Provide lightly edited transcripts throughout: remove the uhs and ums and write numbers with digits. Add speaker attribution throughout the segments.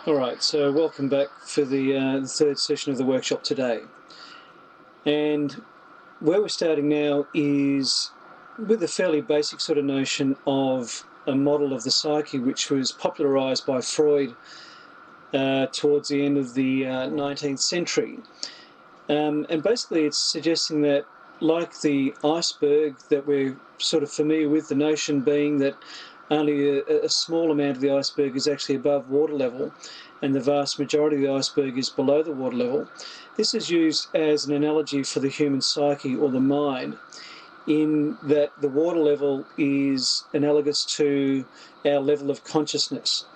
Speaker 1: All right, so welcome back for the third session of the workshop today. And where we're starting now is with a fairly basic sort of notion of a model of the psyche, which was popularised by Freud towards the end of the 19th century. And basically it's suggesting that, like the iceberg, that we're sort of familiar with, the notion being that only a small amount of the iceberg is actually above water level and the vast majority of the iceberg is below the water level. This is used as an analogy for the human psyche or the mind, in that the water level is analogous to our level of consciousness,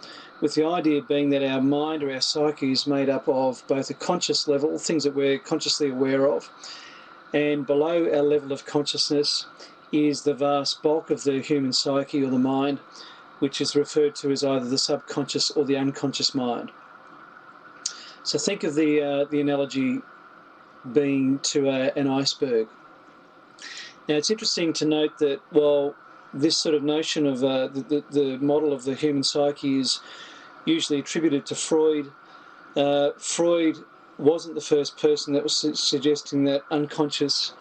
Speaker 1: with the idea being that our mind or our psyche is made up of both a conscious level, things that we're consciously aware of, and below our level of consciousness is the vast bulk of the human psyche or the mind, which is referred to as either the subconscious or the unconscious mind. So think of the analogy being to an iceberg. Now it's interesting to note that while this sort of notion of the model of the human psyche is usually attributed to Freud, Freud wasn't the first person that was suggesting that unconscious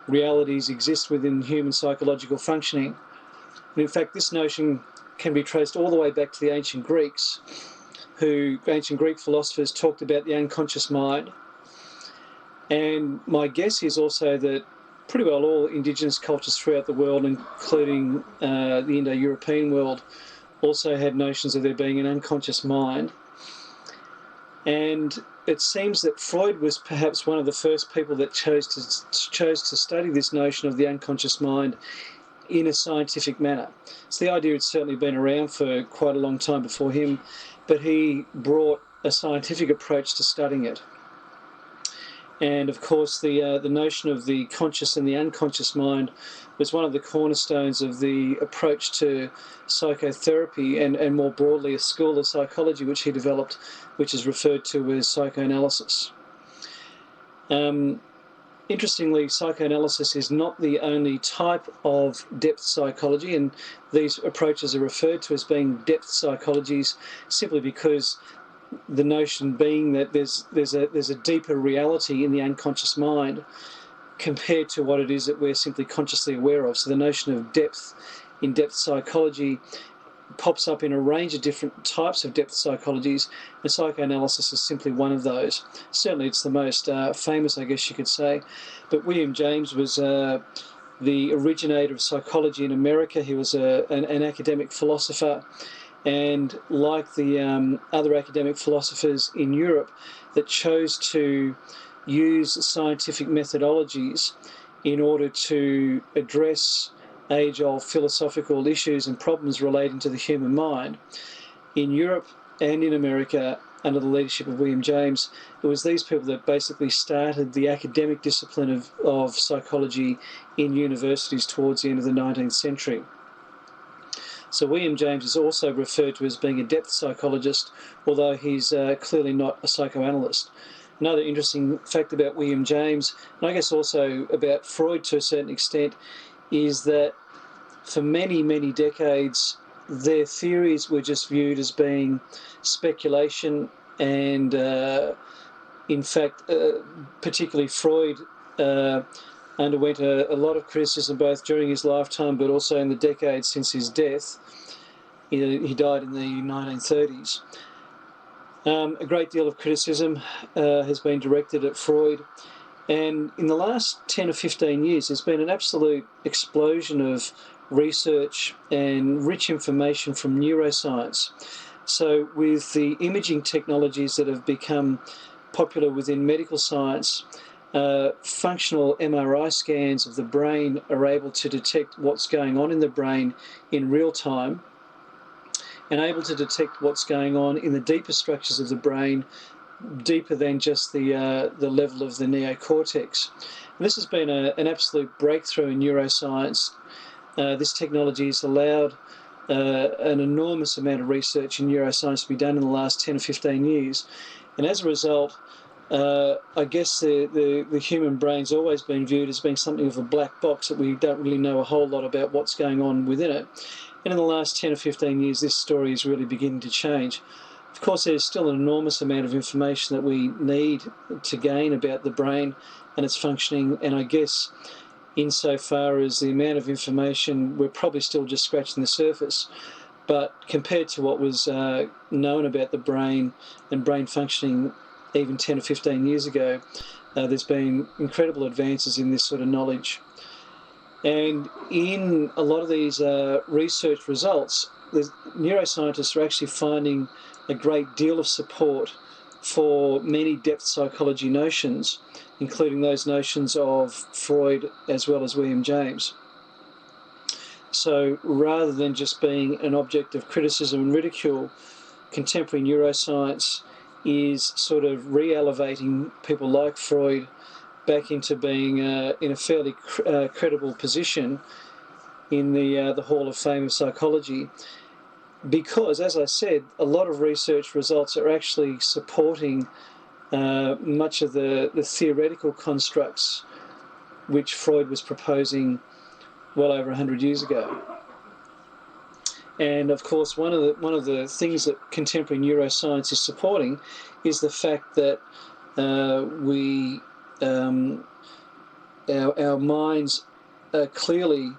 Speaker 1: realities exist within human psychological functioning. And in fact, this notion can be traced all the way back to the ancient Greeks, ancient Greek philosophers talked about the unconscious mind. And my guess is also that pretty well all indigenous cultures throughout the world, including the Indo-European world, also had notions of there being an unconscious mind. And it seems that Freud was perhaps one of the first people that chose to study this notion of the unconscious mind in a scientific manner. So the idea had certainly been around for quite a long time before him, but he brought a scientific approach to studying it. And of course, the notion of the conscious and the unconscious mind was one of the cornerstones of the approach to psychotherapy and more broadly a school of psychology which he developed, which is referred to as psychoanalysis. Interestingly, psychoanalysis is not the only type of depth psychology, and these approaches are referred to as being depth psychologies simply because the notion being that there's a deeper reality in the unconscious mind compared to what it is that we're simply consciously aware of. So the notion of depth in depth psychology pops up in a range of different types of depth psychologies, and psychoanalysis is simply one of those. Certainly it's the most famous, I guess you could say. But William James was the originator of psychology in America. He was an academic philosopher, and like the other academic philosophers in Europe that chose to use scientific methodologies in order to address age-old philosophical issues and problems relating to the human mind, in Europe and in America, under the leadership of William James, it was these people that basically started the academic discipline of psychology in universities towards the end of the 19th century. So William James is also referred to as being a depth psychologist, although he's clearly not a psychoanalyst. Another interesting fact about William James, and I guess also about Freud to a certain extent, is that for many, many decades, their theories were just viewed as being speculation, and in fact, particularly Freud underwent a lot of criticism both during his lifetime but also in the decades since his death. He died in the 1930s. A great deal of criticism has been directed at Freud, and in the last 10 or 15 years there's been an absolute explosion of research and rich information from neuroscience. So with the imaging technologies that have become popular within medical science, functional MRI scans of the brain are able to detect what's going on in the brain in real time, and able to detect what's going on in the deeper structures of the brain, deeper than just the level of the neocortex. And this has been an absolute breakthrough in neuroscience. This technology has allowed an enormous amount of research in neuroscience to be done in the last 10 or 15 years. And as a result, I guess the human brain's always been viewed as being something of a black box, that we don't really know a whole lot about what's going on within it. And in the last 10 or 15 years, this story is really beginning to change. Of course, there's still an enormous amount of information that we need to gain about the brain and its functioning, and I guess insofar as the amount of information, we're probably still just scratching the surface. But compared to what was known about the brain and brain functioning even 10 or 15 years ago, there's been incredible advances in this sort of knowledge. And in a lot of these research results, the neuroscientists are actually finding a great deal of support for many depth psychology notions, including those notions of Freud as well as William James. So rather than just being an object of criticism and ridicule, contemporary neuroscience is sort of re-elevating people like Freud back into being in a fairly credible position in the Hall of Fame of Psychology. Because, as I said, a lot of research results are actually supporting much of the theoretical constructs which Freud was proposing well over 100 years ago. And of course, one of the things that contemporary neuroscience is supporting is the fact that our minds are clearly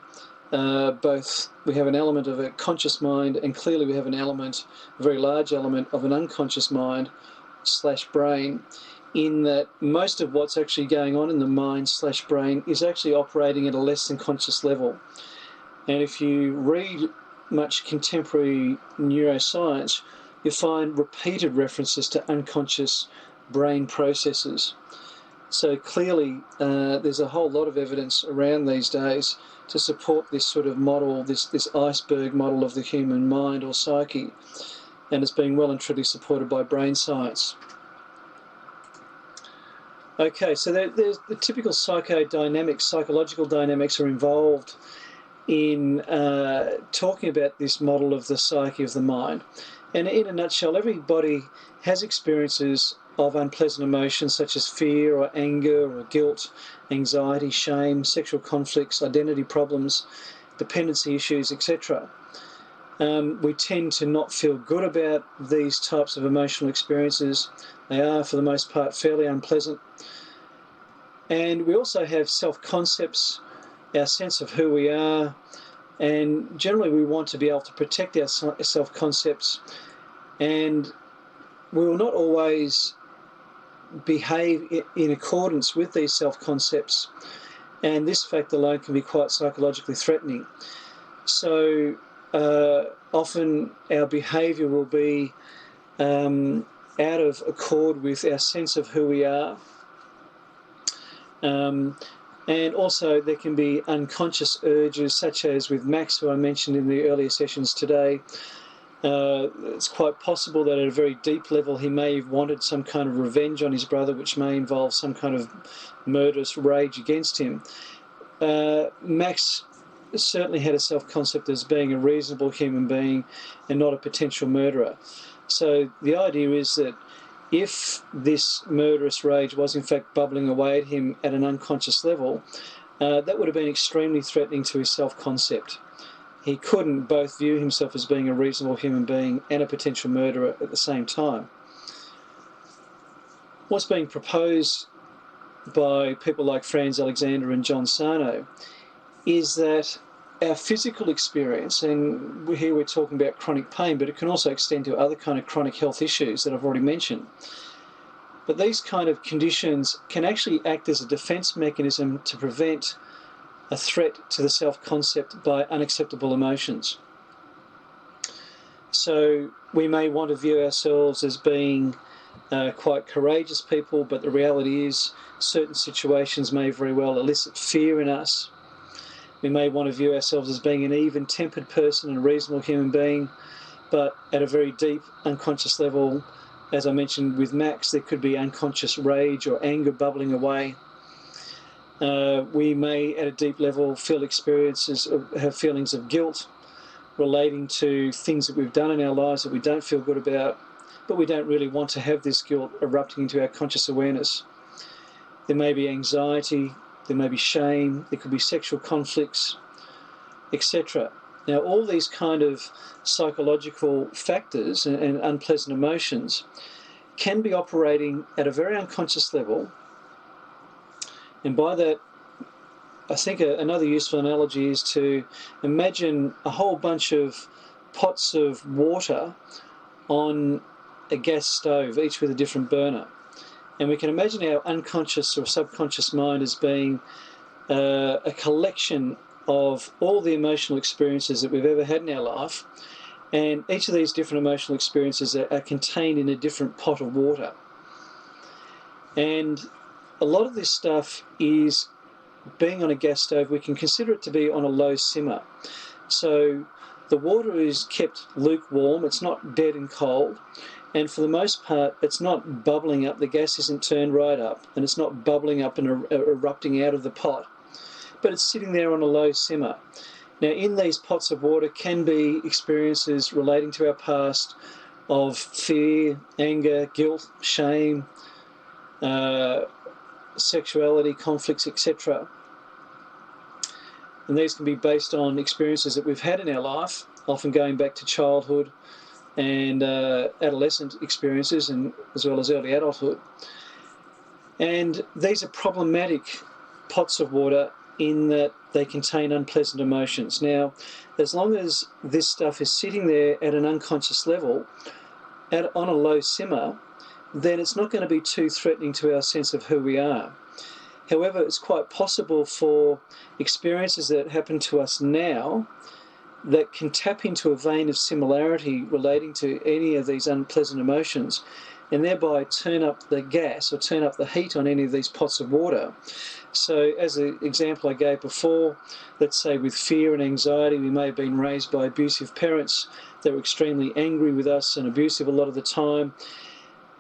Speaker 1: both, we have an element of a conscious mind, and clearly we have a very large element of an unconscious mind / brain, in that most of what's actually going on in the mind / brain is actually operating at a less than conscious level. And if you read much contemporary neuroscience, you find repeated references to unconscious brain processes. So clearly there's a whole lot of evidence around these days to support this sort of model, this iceberg model of the human mind or psyche, and it's been well and truly supported by brain science. Okay, so there's the typical psychological dynamics are involved in talking about this model of the psyche of the mind. And in a nutshell, everybody has experiences of unpleasant emotions such as fear or anger or guilt, anxiety, shame, sexual conflicts, identity problems, dependency issues, etc. We tend to not feel good about these types of emotional experiences. They are, for the most part, fairly unpleasant. And we also have self-concepts, our sense of who we are, and generally we want to be able to protect our self-concepts, and we will not always behave in accordance with these self-concepts, and this fact alone can be quite psychologically threatening. So often our behaviour will be out of accord with our sense of who we are. And also there can be unconscious urges, such as with Max, who I mentioned in the earlier sessions today. It's quite possible that at a very deep level he may have wanted some kind of revenge on his brother, which may involve some kind of murderous rage against him. Max certainly had a self-concept as being a reasonable human being and not a potential murderer. So the idea is that if this murderous rage was in fact bubbling away at him at an unconscious level, that would have been extremely threatening to his self-concept. He couldn't both view himself as being a reasonable human being and a potential murderer at the same time. What's being proposed by people like Franz Alexander and John Sarno is that our physical experience, and here we're talking about chronic pain, but it can also extend to other kind of chronic health issues that I've already mentioned. But these kind of conditions can actually act as a defense mechanism to prevent a threat to the self-concept by unacceptable emotions. So we may want to view ourselves as being quite courageous people, but the reality is certain situations may very well elicit fear in us. We may want to view ourselves as being an even-tempered person and a reasonable human being, but at a very deep unconscious level, as I mentioned with Max, there could be unconscious rage or anger bubbling away. We may, at a deep level, have feelings of guilt relating to things that we've done in our lives that we don't feel good about, but we don't really want to have this guilt erupting into our conscious awareness. There may be anxiety, there may be shame, there could be sexual conflicts, etc. Now, all these kind of psychological factors and unpleasant emotions can be operating at a very unconscious level. And by that, I think another useful analogy is to imagine a whole bunch of pots of water on a gas stove, each with a different burner. And we can imagine our unconscious or subconscious mind as being a collection of all the emotional experiences that we've ever had in our life, and each of these different emotional experiences are contained in a different pot of water. And a lot of this stuff is being on a gas stove. We can consider it to be on a low simmer. So the water is kept lukewarm, it's not dead and cold, and for the most part it's not bubbling up, the gas isn't turned right up, and it's not bubbling up and erupting out of the pot, but it's sitting there on a low simmer. Now, in these pots of water can be experiences relating to our past of fear, anger, guilt, shame, sexuality, conflicts, etc. And these can be based on experiences that we've had in our life, often going back to childhood and adolescent experiences, and as well as early adulthood. And these are problematic pots of water in that they contain unpleasant emotions. Now, as long as this stuff is sitting there at an unconscious level, on a low simmer, then it's not going to be too threatening to our sense of who we are. However, it's quite possible for experiences that happen to us now that can tap into a vein of similarity relating to any of these unpleasant emotions, and thereby turn up the gas or turn up the heat on any of these pots of water. So, as an example I gave before, let's say with fear and anxiety, we may have been raised by abusive parents that were extremely angry with us and abusive a lot of the time,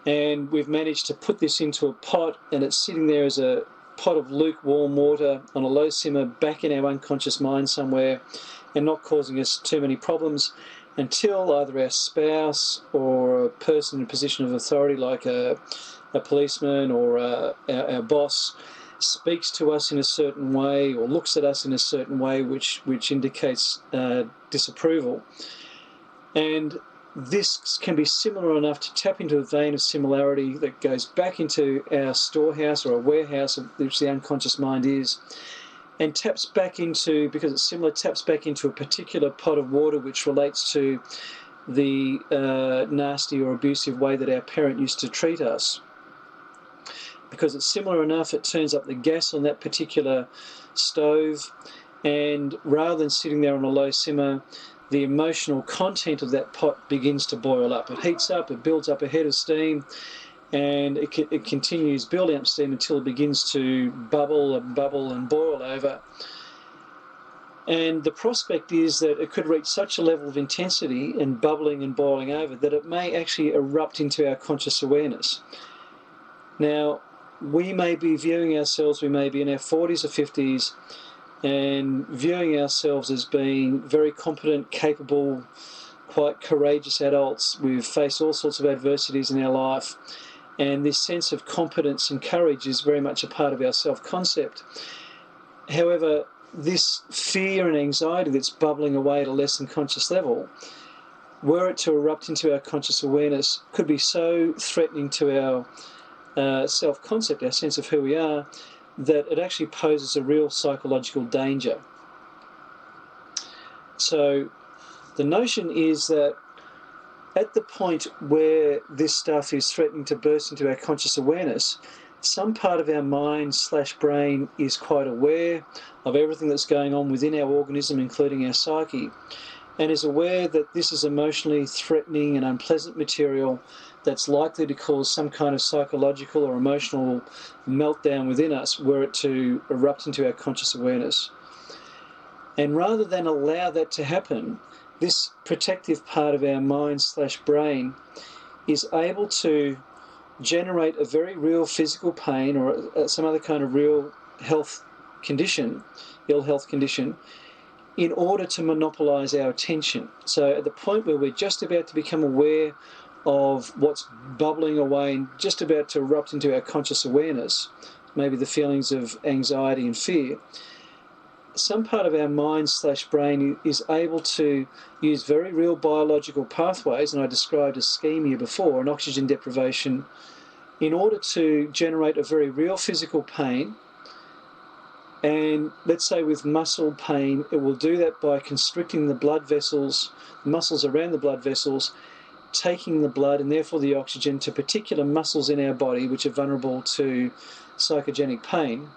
Speaker 1: and we've managed to put this into a pot, and it's sitting there as a pot of lukewarm water on a low simmer back in our unconscious mind somewhere, and not causing us too many problems until either our spouse or a person in a position of authority like a policeman or our boss speaks to us in a certain way or looks at us in a certain way which indicates disapproval. And this can be similar enough to tap into a vein of similarity that goes back into our storehouse or a warehouse, which the unconscious mind is, and taps back into, because it's similar, taps back into a particular pot of water which relates to the nasty or abusive way that our parent used to treat us. Because it's similar enough, it turns up the gas on that particular stove, and rather than sitting there on a low simmer, the emotional content of that pot begins to boil up. It heats up, it builds up a head of steam, and it continues building up steam until it begins to bubble and boil over. And the prospect is that it could reach such a level of intensity and bubbling and boiling over that it may actually erupt into our conscious awareness. Now, we may be viewing ourselves, we may be in our 40s or 50s, and viewing ourselves as being very competent, capable, quite courageous adults. We've faced all sorts of adversities in our life, and this sense of competence and courage is very much a part of our self-concept. However, this fear and anxiety that's bubbling away at a less than conscious level, were it to erupt into our conscious awareness, could be so threatening to our self-concept, our sense of who we are, that it actually poses a real psychological danger. So the notion is that at the point where this stuff is threatening to burst into our conscious awareness, some part of our mind/brain is quite aware of everything that's going on within our organism, including our psyche, and is aware that this is emotionally threatening and unpleasant material that's likely to cause some kind of psychological or emotional meltdown within us were it to erupt into our conscious awareness. And rather than allow that to happen, this protective part of our mind/brain is able to generate a very real physical pain or some other kind of real health condition, ill health condition, in order to monopolize our attention. So at the point where we're just about to become aware of what's bubbling away and just about to erupt into our conscious awareness, maybe the feelings of anxiety and fear, some part of our mind/brain is able to use very real biological pathways, and I described ischemia before, and oxygen deprivation, in order to generate a very real physical pain. And let's say with muscle pain, it will do that by constricting the blood vessels, muscles around the blood vessels, taking the blood and therefore the oxygen to particular muscles in our body which are vulnerable to psychogenic pain.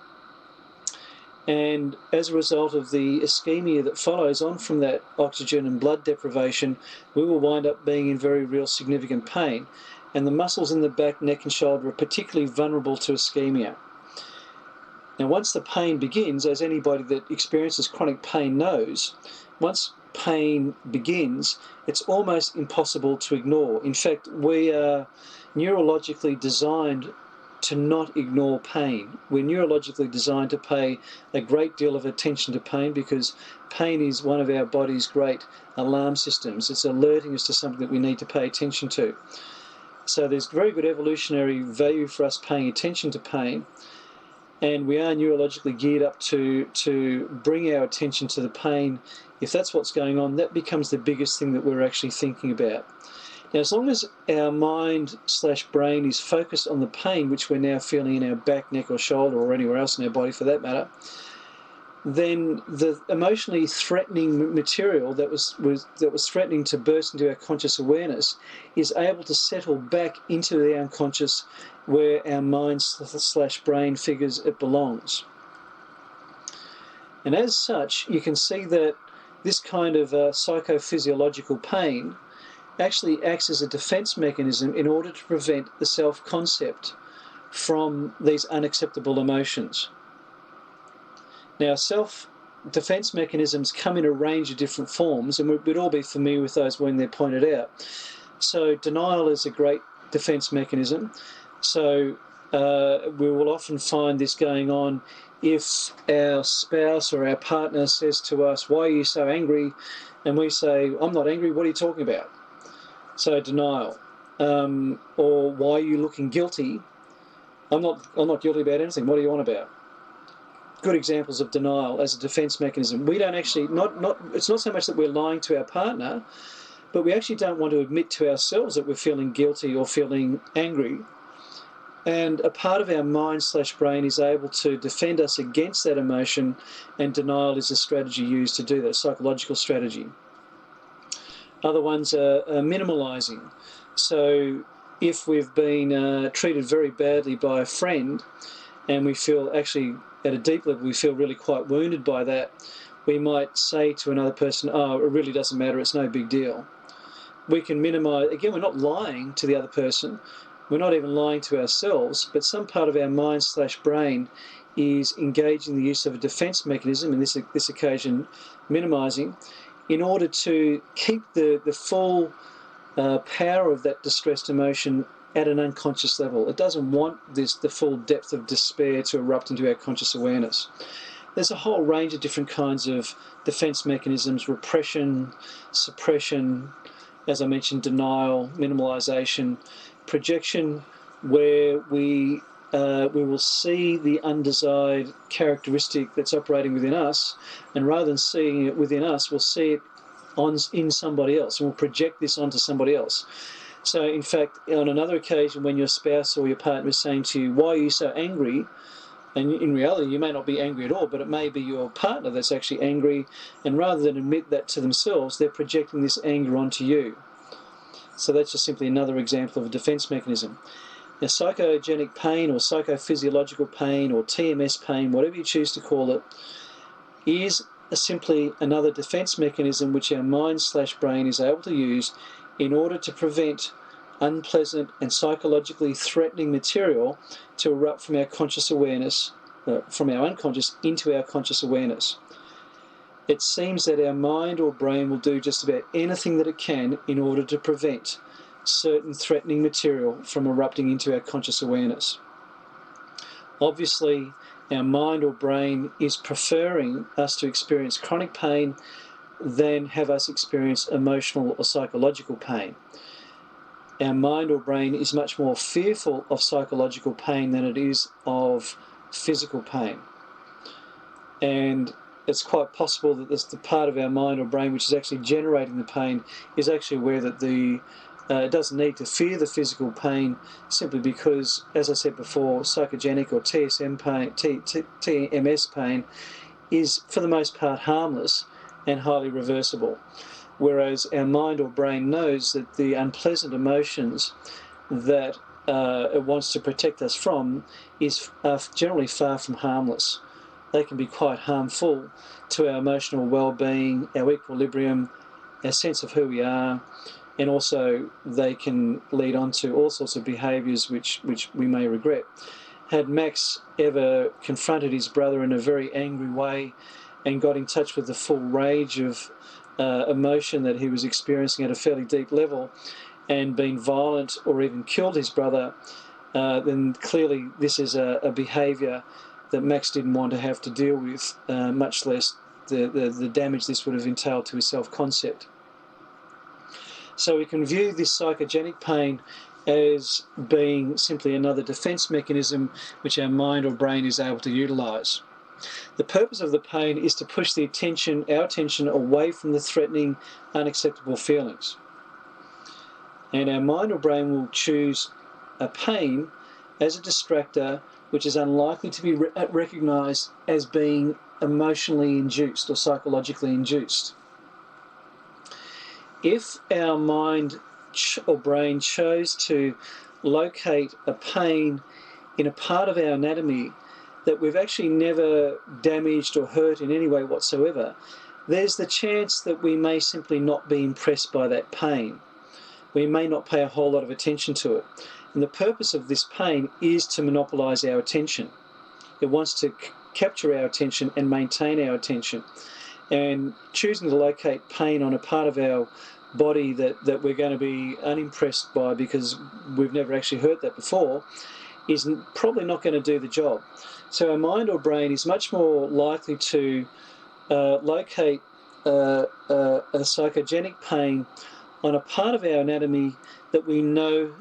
Speaker 1: And as a result of the ischemia that follows on from that oxygen and blood deprivation, we will wind up being in very real significant pain. And the muscles in the back, neck and shoulder are particularly vulnerable to ischemia. Now, once the pain begins, as anybody that experiences chronic pain knows, once pain begins, it's almost impossible to ignore. In fact, we are neurologically designed to not ignore pain. We're neurologically designed to pay a great deal of attention to pain because pain is one of our body's great alarm systems. It's alerting us to something that we need to pay attention to. So there's very good evolutionary value for us paying attention to pain, and we are neurologically geared up to bring our attention to the pain. If that's what's going on, that becomes the biggest thing that we're actually thinking about. Now, as long as our mind/brain is focused on the pain which we're now feeling in our back, neck or shoulder, or anywhere else in our body for that matter, then the emotionally threatening material that was threatening to burst into our conscious awareness is able to settle back into the unconscious where our mind/brain figures it belongs. And as such, you can see that this kind of psychophysiological pain actually acts as a defense mechanism in order to prevent the self-concept from these unacceptable emotions. Now, self-defense mechanisms come in a range of different forms, and we'd all be familiar with those when they're pointed out. So denial is a great defense mechanism. So we will often find this going on if our spouse or our partner says to us, "Why are you so angry?" And we say, "I'm not angry, what are you talking about?" So denial. Or, "Why are you looking guilty?" I'm not guilty about anything. What are you on about? Good examples of denial as a defense mechanism. We don't actually, it's not so much that we're lying to our partner, but we actually don't want to admit to ourselves that we're feeling guilty or feeling angry. And a part of our mind/brain is able to defend us against that emotion, and denial is a strategy used to do that, a psychological strategy. Other ones are minimalising. So if we've been treated very badly by a friend and we feel actually at a deep level we feel really quite wounded by that, we might say to another person, "Oh, it really doesn't matter, it's no big deal." We can minimise, again, we're not lying to the other person, we're not even lying to ourselves, but some part of our mind/brain is engaging the use of a defence mechanism, in this occasion minimising, in order to keep the full power of that distressed emotion at an unconscious level. It doesn't want the full depth of despair to erupt into our conscious awareness. There's a whole range of different kinds of defense mechanisms: repression, suppression, as I mentioned, denial, minimalization, projection, where we will see the undesired characteristic that's operating within us, and rather than seeing it within us, we'll see it in somebody else, and we'll project this onto somebody else. So in fact, on another occasion when your spouse or your partner is saying to you, "Why are you so angry?" and in reality you may not be angry at all, but it may be your partner that's actually angry, and rather than admit that to themselves, they're projecting this anger onto you. So that's just simply another example of a defense mechanism. Now, psychogenic pain or psychophysiological pain or TMS pain, whatever you choose to call it, is simply another defense mechanism which our mind/brain is able to use in order to prevent unpleasant and psychologically threatening material to erupt from our conscious awareness, from our unconscious into our conscious awareness. It seems that our mind or brain will do just about anything that it can in order to prevent certain threatening material from erupting into our conscious awareness. Obviously, our mind or brain is preferring us to experience chronic pain than have us experience emotional or psychological pain. Our mind or brain is much more fearful of psychological pain than it is of physical pain. And it's quite possible that the part of our mind or brain which is actually generating the pain is actually aware that it doesn't need to fear the physical pain, simply because, as I said before, psychogenic or TMS pain is for the most part harmless and highly reversible. Whereas our mind or brain knows that the unpleasant emotions that it wants to protect us from are generally far from harmless. They can be quite harmful to our emotional well-being, our equilibrium, our sense of who we are, and also they can lead on to all sorts of behaviours which we may regret. Had Max ever confronted his brother in a very angry way and got in touch with the full rage of emotion that he was experiencing at a fairly deep level, and been violent or even killed his brother, then clearly this is a behaviour that Max didn't want to have to deal with, much less the damage this would have entailed to his self-concept. So we can view this psychogenic pain as being simply another defence mechanism which our mind or brain is able to utilise. The purpose of the pain is to push our attention away from the threatening, unacceptable feelings. And our mind or brain will choose a pain as a distractor which is unlikely to be recognised as being emotionally induced or psychologically induced. If our mind or brain chose to locate a pain in a part of our anatomy that we've actually never damaged or hurt in any way whatsoever, there's the chance that we may simply not be impressed by that pain. We may not pay a whole lot of attention to it. And the purpose of this pain is to monopolise our attention. It wants to capture our attention and maintain our attention. And choosing to locate pain on a part of our body that we're going to be unimpressed by because we've never actually hurt that before is probably not going to do the job. So our mind or brain is much more likely to locate a psychogenic pain on a part of our anatomy that we know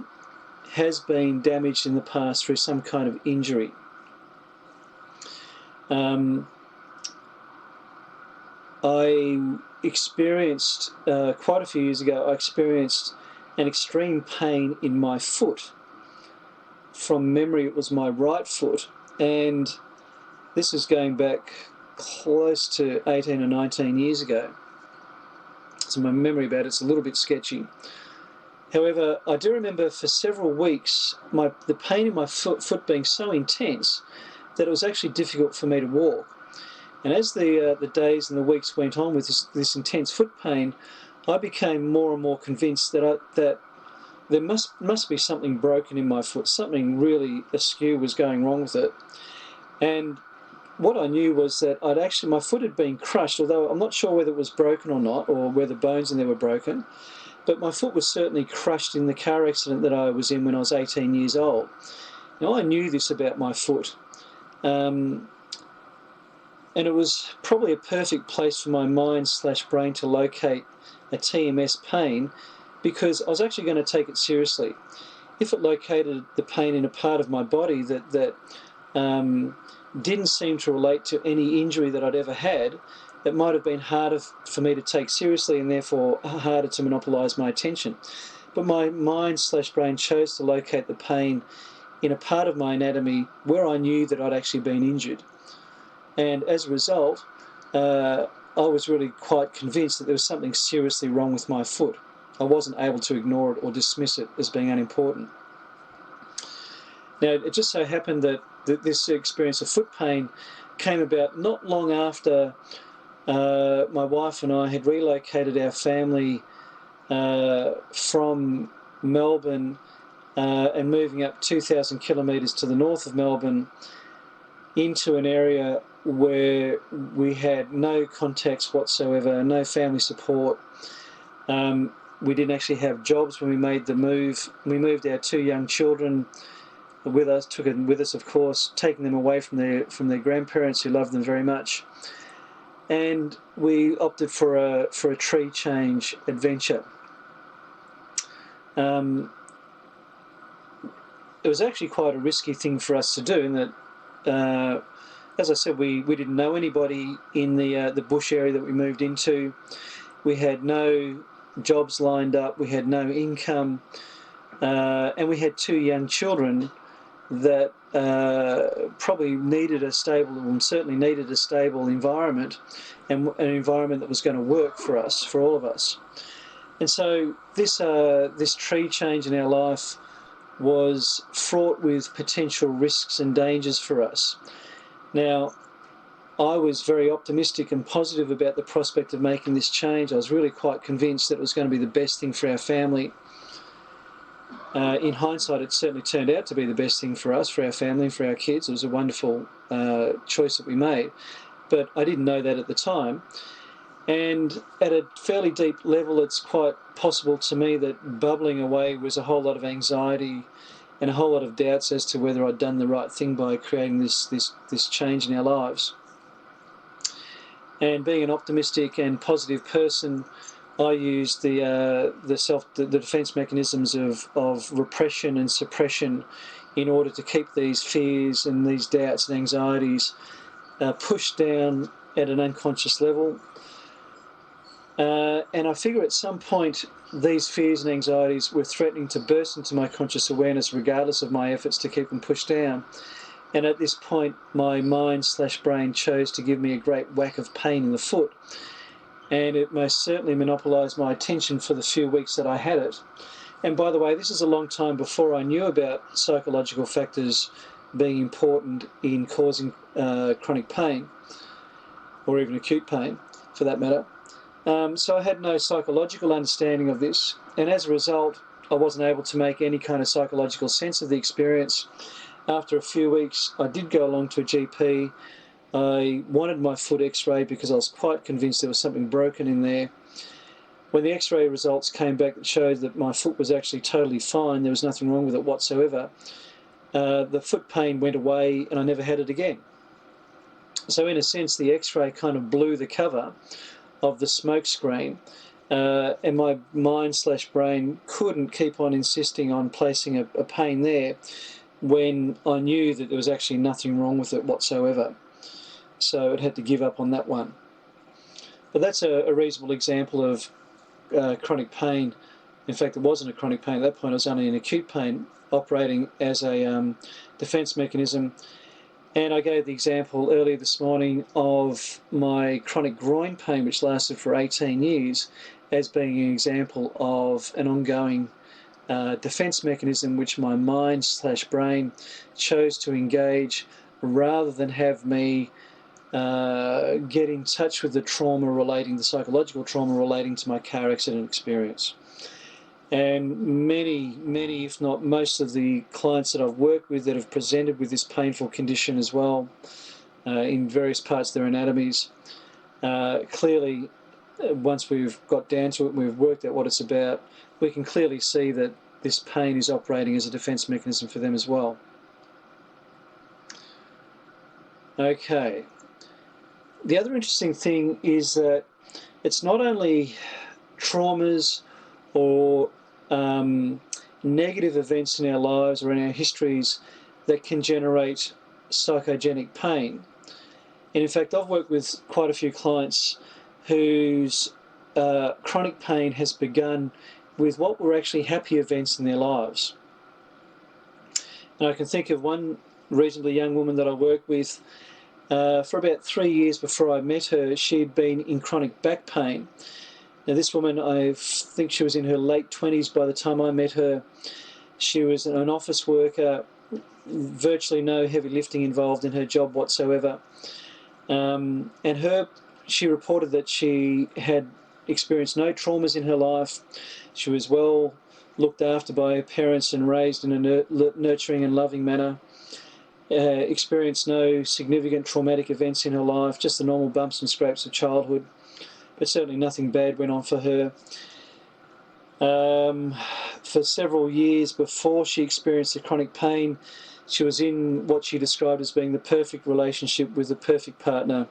Speaker 1: has been damaged in the past through some kind of injury. I experienced, quite a few years ago, I experienced an extreme pain in my foot. From memory, it was my right foot, and this is going back close to 18 or 19 years ago. So my memory about it's a little bit sketchy. However, I do remember for several weeks the pain in my foot being so intense that it was actually difficult for me to walk. And as the days and the weeks went on with this intense foot pain, I became more and more convinced that there must be something broken in my foot, something really askew was going wrong with it. And what I knew was that my foot had been crushed, although I'm not sure whether it was broken or not, or whether bones in there were broken, but my foot was certainly crushed in the car accident that I was in when I was 18 years old. Now, I knew this about my foot. And it was probably a perfect place for my mind/brain to locate a TMS pain, because I was actually going to take it seriously. If it located the pain in a part of my body that didn't seem to relate to any injury that I'd ever had, it might have been harder for me to take seriously and therefore harder to monopolise my attention. But my mind/brain chose to locate the pain in a part of my anatomy where I knew that I'd actually been injured. And as a result, I was really quite convinced that there was something seriously wrong with my foot. I wasn't able to ignore it or dismiss it as being unimportant. Now, it just so happened that this experience of foot pain came about not long after my wife and I had relocated our family from Melbourne and moving up 2,000 kilometres to the north of Melbourne into an area where we had no contacts whatsoever, no family support. We didn't actually have jobs when we made the move. We moved our two young children with us, took them with us, of course, taking them away from their grandparents who loved them very much. And we opted for a tree change adventure. It was actually quite a risky thing for us to do, in that as I said, we didn't know anybody in the bush area that we moved into. We had no jobs lined up. We had no income, and we had 2 young children that probably needed a stable, and certainly needed a stable environment, and an environment that was going to work for us, for all of us. And so this tree change in our life was fraught with potential risks and dangers for us. Now, I was very optimistic and positive about the prospect of making this change. I was really quite convinced that it was going to be the best thing for our family. In hindsight, it certainly turned out to be the best thing for us, for our family, and for our kids. It was a wonderful choice that we made, but I didn't know that at the time. And at a fairly deep level, it's quite possible to me that bubbling away was a whole lot of anxiety and a whole lot of doubts as to whether I'd done the right thing by creating this change in our lives. And being an optimistic and positive person, I used the defence mechanisms of repression and suppression in order to keep these fears and these doubts and anxieties pushed down at an unconscious level. And I figure at some point these fears and anxieties were threatening to burst into my conscious awareness regardless of my efforts to keep them pushed down. And at this point, my mind/brain chose to give me a great whack of pain in the foot. And it most certainly monopolised my attention for the few weeks that I had it. And by the way, this is a long time before I knew about psychological factors being important in causing chronic pain, or even acute pain, for that matter. So I had no psychological understanding of this. And as a result, I wasn't able to make any kind of psychological sense of the experience. After a few weeks, I did go along to a GP. I wanted my foot x-rayed because I was quite convinced there was something broken in there. When the x-ray results came back that showed that my foot was actually totally fine, there was nothing wrong with it whatsoever, the foot pain went away and I never had it again. So in a sense, the x-ray kind of blew the cover of the smoke screen, and my mind/brain couldn't keep on insisting on placing a pain there when I knew that there was actually nothing wrong with it whatsoever. So it had to give up on that one. But that's a reasonable example of chronic pain. In fact, it wasn't a chronic pain at that point. It was only an acute pain operating as a defence mechanism. And I gave the example earlier this morning of my chronic groin pain, which lasted for 18 years, as being an example of an ongoing defence mechanism which my mind/brain chose to engage rather than have me get in touch with the psychological trauma relating to my car accident experience. And many, if not most of the clients that I've worked with that have presented with this painful condition as well, in various parts of their anatomies, clearly, once we've got down to it and we've worked out what it's about, we can clearly see that this pain is operating as a defence mechanism for them as well. Okay. The other interesting thing is that it's not only traumas or negative events in our lives or in our histories that can generate psychogenic pain. And in fact, I've worked with quite a few clients whose chronic pain has begun with what were actually happy events in their lives. And I can think of one reasonably young woman that I worked with. For about 3 years before I met her, she'd been in chronic back pain. Now this woman, I think she was in her late 20s by the time I met her. She was an office worker, virtually no heavy lifting involved in her job whatsoever. And she reported that she had experienced no traumas in her life. She was well looked after by her parents and raised in a nurturing and loving manner. Experienced no significant traumatic events in her life, just the normal bumps and scrapes of childhood, but certainly nothing bad went on for her. For several years before she experienced the chronic pain, she was in what she described as being the perfect relationship with the perfect partner.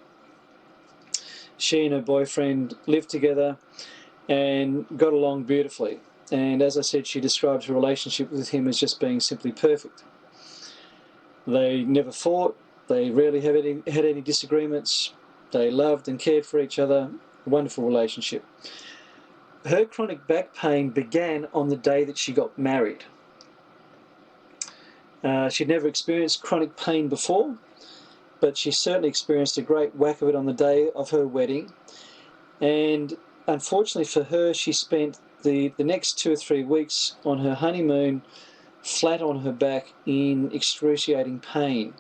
Speaker 1: She and her boyfriend lived together and got along beautifully. And as I said, she describes her relationship with him as just being simply perfect. They never fought, They rarely had any disagreements. They loved and cared for each other. A wonderful relationship. Her chronic back pain began on the day that she got married. She'd never experienced chronic pain before, but she certainly experienced a great whack of it on the day of her wedding. And unfortunately for her, she spent the next 2 or 3 weeks on her honeymoon flat on her back in excruciating pain,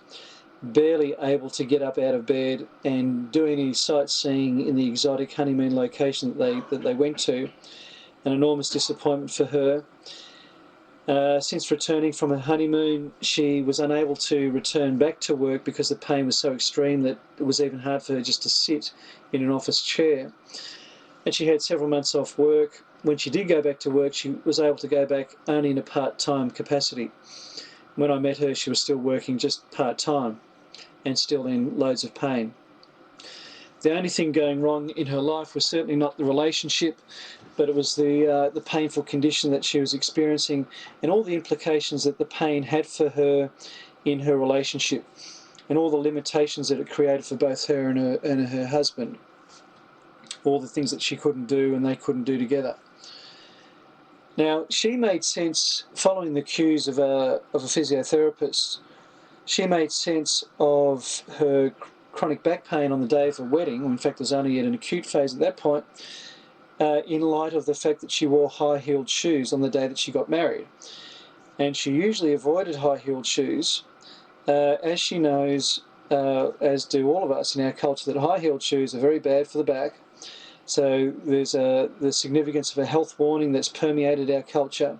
Speaker 1: barely able to get up out of bed and do any sightseeing in the exotic honeymoon location that they went to. An enormous disappointment for her. Since returning from her honeymoon, she was unable to return back to work because the pain was so extreme that it was even hard for her just to sit in an office chair. And she had several months off work. When she did go back to work, she was able to go back only in a part-time capacity. When I met her, she was still working just part-time and still in loads of pain. The only thing going wrong in her life was certainly not the relationship, but it was the painful condition that she was experiencing and all the implications that the pain had for her in her relationship and all the limitations that it created for both her and her husband. All the things that she couldn't do and they couldn't do together. Now, she made sense, following the cues of a physiotherapist, she made sense of her chronic back pain on the day of her wedding. In fact, it was only at an acute phase at that point, in light of the fact that she wore high-heeled shoes on the day that she got married. And she usually avoided high-heeled shoes, as she knows, as do all of us in our culture, that high-heeled shoes are very bad for the back. So there's the significance of a health warning that's permeated our culture.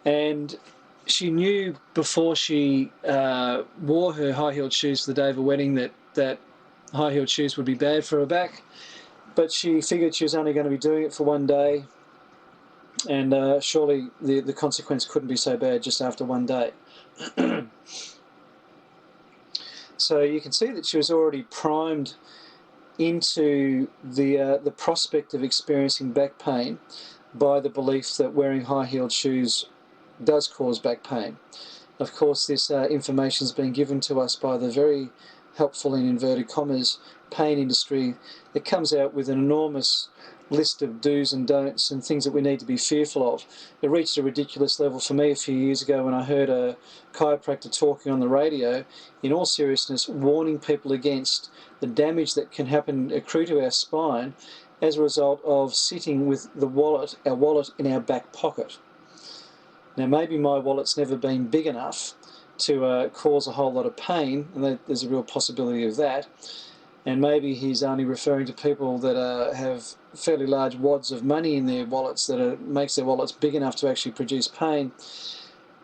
Speaker 1: And she knew before she wore her high-heeled shoes for the day of her wedding that high-heeled shoes would be bad for her back, but she figured she was only going to be doing it for one day, and surely the consequence couldn't be so bad just after one day. So you can see that she was already primed into the prospect of experiencing back pain by the belief that wearing high-heeled shoes does cause back pain. Of course, this information has been given to us by the very helpful, in inverted commas, pain industry that comes out with an enormous list of do's and don'ts and things that we need to be fearful of. It reached a ridiculous level for me a few years ago when I heard a chiropractor talking on the radio, in all seriousness, warning people against the damage that can accrue to our spine as a result of sitting with our wallet in our back pocket. Now, maybe my wallet's never been big enough to cause a whole lot of pain, and there's a real possibility of that. And maybe he's only referring to people that have fairly large wads of money in their wallets that makes their wallets big enough to actually produce pain.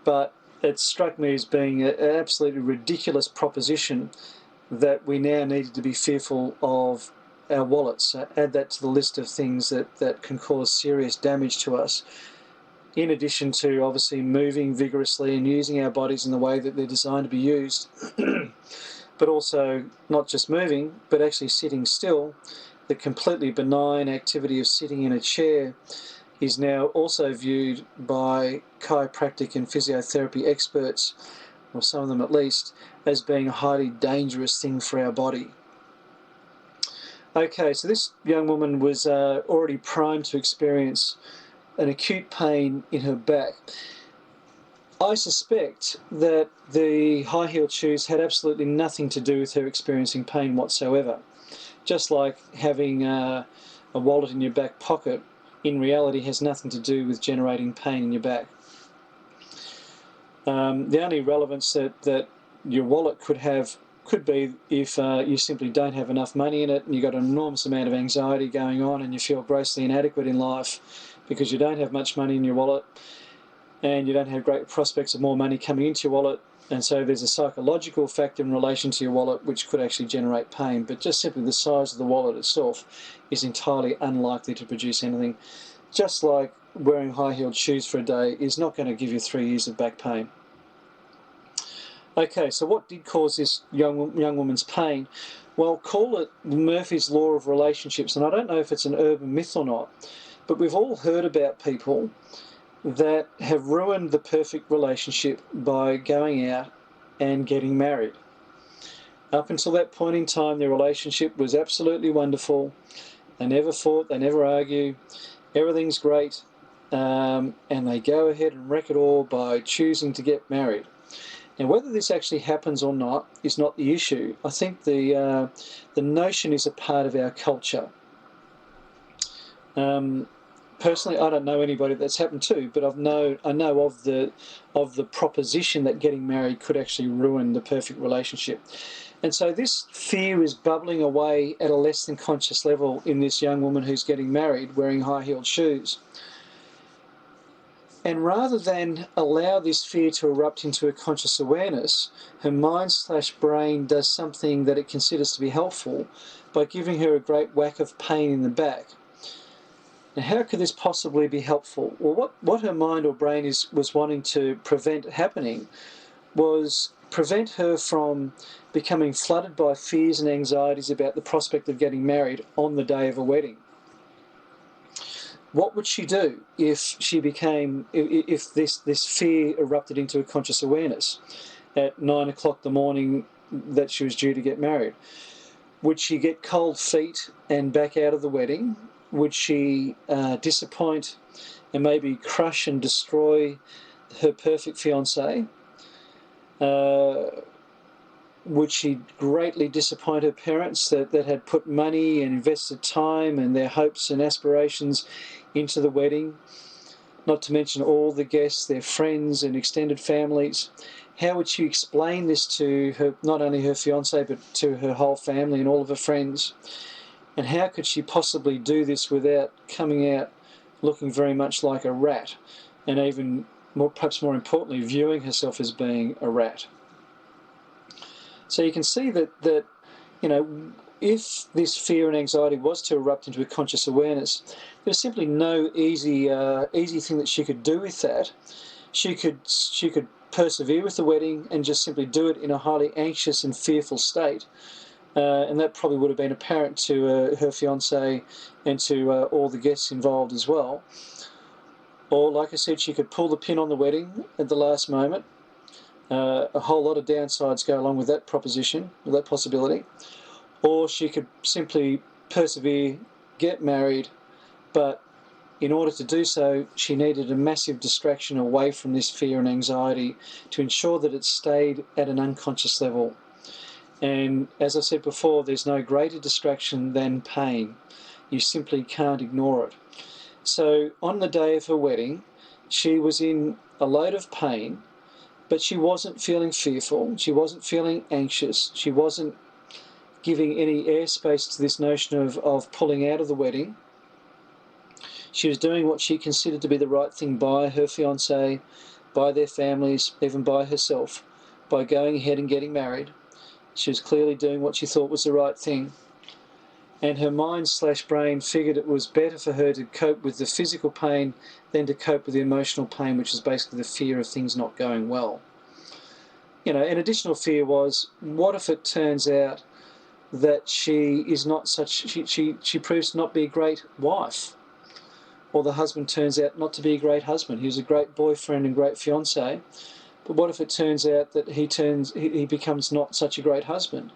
Speaker 1: But it struck me as being an absolutely ridiculous proposition that we now needed to be fearful of our wallets. Add that to the list of things that can cause serious damage to us, in addition to obviously moving vigorously and using our bodies in the way that they're designed to be used, but also not just moving, but actually sitting still. The completely benign activity of sitting in a chair is now also viewed by chiropractic and physiotherapy experts, or some of them at least, as being a highly dangerous thing for our body. Okay, so this young woman was already primed to experience an acute pain in her back. I suspect that the high-heeled shoes had absolutely nothing to do with her experiencing pain whatsoever. Just like having a wallet in your back pocket, in reality, has nothing to do with generating pain in your back. The only relevance that your wallet could be if you simply don't have enough money in it and you've got an enormous amount of anxiety going on and you feel grossly inadequate in life because you don't have much money in your wallet and you don't have great prospects of more money coming into your wallet, and so there's a psychological factor in relation to your wallet which could actually generate pain, but just simply the size of the wallet itself is entirely unlikely to produce anything. Just like wearing high-heeled shoes for a day is not going to give you 3 years of back pain. Okay, so what did cause this young woman's pain? Well, call it Murphy's Law of Relationships, and I don't know if it's an urban myth or not, but we've all heard about people that have ruined the perfect relationship by going out and getting married. Up until that point in time, their relationship was absolutely wonderful. They never fought, they never argue, everything's great, and they go ahead and wreck it all by choosing to get married. Now, whether this actually happens or not is not the issue. I think the notion is a part of our culture. Personally, I don't know anybody that's happened to, but I know of the proposition that getting married could actually ruin the perfect relationship. And so this fear is bubbling away at a less than conscious level in this young woman who's getting married, wearing high-heeled shoes. And rather than allow this fear to erupt into a conscious awareness, her mind/brain does something that it considers to be helpful by giving her a great whack of pain in the back. Now, how could this possibly be helpful? Well, what her mind or brain was wanting to prevent happening was prevent her from becoming flooded by fears and anxieties about the prospect of getting married on the day of a wedding. What would she do if this fear erupted into a conscious awareness at 9 o'clock the morning that she was due to get married? Would she get cold feet and back out of the wedding? Would she disappoint and maybe crush and destroy her perfect fiancé? Would she greatly disappoint her parents that had put money and invested time and their hopes and aspirations into the wedding? Not to mention all the guests, their friends and extended families. How would she explain this to her, not only her fiancé, but to her whole family and all of her friends? And how could she possibly do this without coming out looking very much like a rat, and even perhaps more importantly, viewing herself as being a rat? So you can see that if this fear and anxiety was to erupt into a conscious awareness, there's simply no easy thing that she could do with that. She could persevere with the wedding and just simply do it in a highly anxious and fearful state. And that probably would have been apparent to her fiancé and to all the guests involved as well. Or, like I said, she could pull the pin on the wedding at the last moment. A whole lot of downsides go along with that proposition, with that possibility. Or she could simply persevere, get married, but in order to do so, she needed a massive distraction away from this fear and anxiety to ensure that it stayed at an unconscious level. And as I said before, there's no greater distraction than pain. You simply can't ignore it. So on the day of her wedding, she was in a load of pain, but she wasn't feeling fearful. She wasn't feeling anxious. She wasn't giving any airspace to this notion of pulling out of the wedding. She was doing what she considered to be the right thing by her fiancé, by their families, even by herself, by going ahead and getting married. She was clearly doing what she thought was the right thing. And her mind/brain figured it was better for her to cope with the physical pain than to cope with the emotional pain, which is basically the fear of things not going well. An additional fear was, what if it turns out that she proves to not be a great wife? Or the husband turns out not to be a great husband. He was a great boyfriend and great fiancé. But what if it turns out that he becomes not such a great husband?